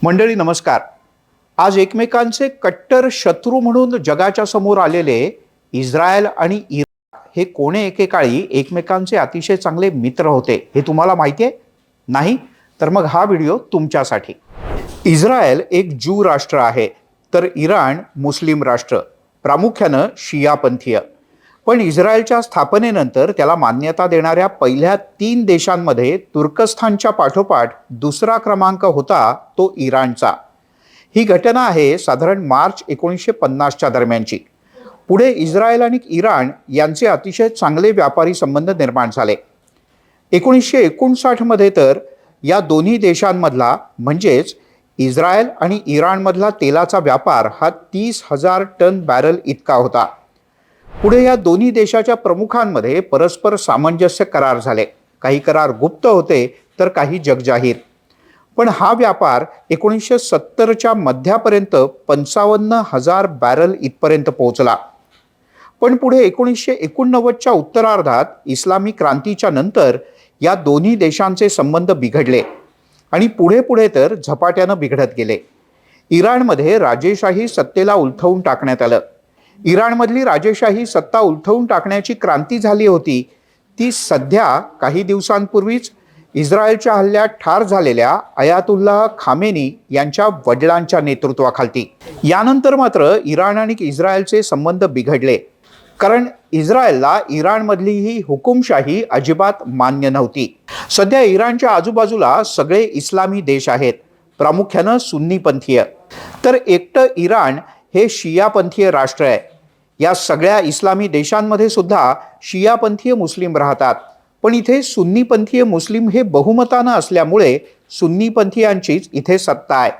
मंडळी नमस्कार। आज एकमेकांचे कट्टर शत्रू म्हणून जगाच्या समोर आलेले इस्रायल आणि इराण हे कोणे एकेकाळी एकमेकांचे अतिशय चांगले मित्र होते हे तुम्हाला माहिती आहे? नाही तर मग हा व्हिडिओ तुमच्यासाठी। इस्रायल एक ज्यू राष्ट्र आहे तर इराण मुस्लिम राष्ट्र, प्रामुख्याने शिया पंथीय। पण इस्रायलच्या स्थापनेनंतर त्याला मान्यता देणाऱ्या पहिल्या 3 देशांमध्ये तुर्कस्थानच्या पाठोपाठ दुसरा क्रमांक होता तो इराणचा। ही घटना आहे साधारण मार्च 1950च्या दरम्यानची। पुढे इस्रायल आणि इराण यांचे अतिशय चांगले व्यापारी संबंध निर्माण झाले। 1959 मध्ये तर या दोन्ही देशांमधला म्हणजेच इस्रायल आणि इराणमधला तेलाचा व्यापार हा 30,000 टन बॅरल इतका होता। पुढे या दोन्ही देशाच्या प्रमुखांमध्ये परस्पर सामंजस्य करार झाले। काही करार गुप्त होते तर काही जगजाहीर। पण हा व्यापार 1970च्या मध्यापर्यंत 55,000 बॅरल इथपर्यंत पोहोचला। पण पुढे 1989च्या उत्तरार्धात इस्लामी क्रांतीच्या नंतर या दोन्ही देशांचे संबंध बिघडले आणि पुढे पुढे तर झपाट्याने बिघडत गेले। इराणमध्ये राजेशाही सत्तेला उलथवून टाकण्यात आलं। इराणमधली राजेशाही सत्ता उलथवून टाकण्याची क्रांती झाली होती ती सध्या काही दिवसांपूर्वीच इस्रायलच्या हल्ल्यात ठार झालेल्या अयातुल्लाह खामेनी यांच्या वडिलांच्या नेतृत्वाखाली। यानंतर मात्र इराण आणि इस्रायलचे संबंध बिघडले, कारण इस्रायलला इराणमधली ही हुकुमशाही अजिबात मान्य नव्हती। सध्या इराणच्या आजूबाजूला सगळे इस्लामी देश आहेत, प्रामुख्याने सुन्नी पंथीय, तर एकटं इराण हे शियापंथीय राष्ट्र आहे। या सगळ्या इस्लामी देशांमध्ये सुद्धा शियापंथीय मुस्लिम राहतात, पण इथे सुन्नीपंथीय मुस्लिम हे बहुमताने असल्यामुळे सुन्नीपंथीयांचीच इथे सत्ता आहे।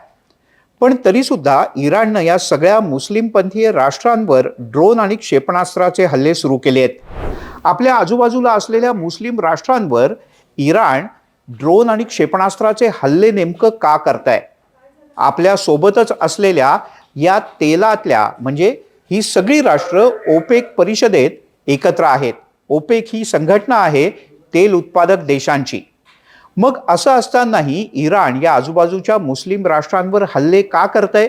पण तरी सुद्धा इराणने या सगळ्या मुस्लिमपंथीय राष्ट्रांवर ड्रोन आणि क्षेपणास्त्राचे हल्ले सुरू केले आहेत। आपल्या आजूबाजूला असलेल्या मुस्लिम राष्ट्रांवर इराण ड्रोन आणि क्षेपणास्त्राचे हल्ले नेमकं का करताय? आपल्या सोबतच असलेल्या या तेलातल्या म्हणजे ही सगळी राष्ट्र ओपेक परिषदेत एकत्र आहेत। ओपेक ही संघटना आहे तेल उत्पादक देशांची। मग असं असतानाही इराण या आजूबाजूच्या मुस्लिम राष्ट्रांवर हल्ले का करतंय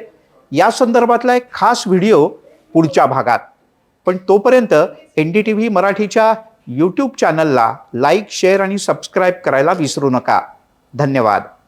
या संदर्भातला एक खास व्हिडिओ पुढच्या भागात। पण तोपर्यंत NDTV मराठीच्या YouTube चॅनलला लाईक, शेअर आणि सबस्क्राईब करायला विसरू नका। धन्यवाद।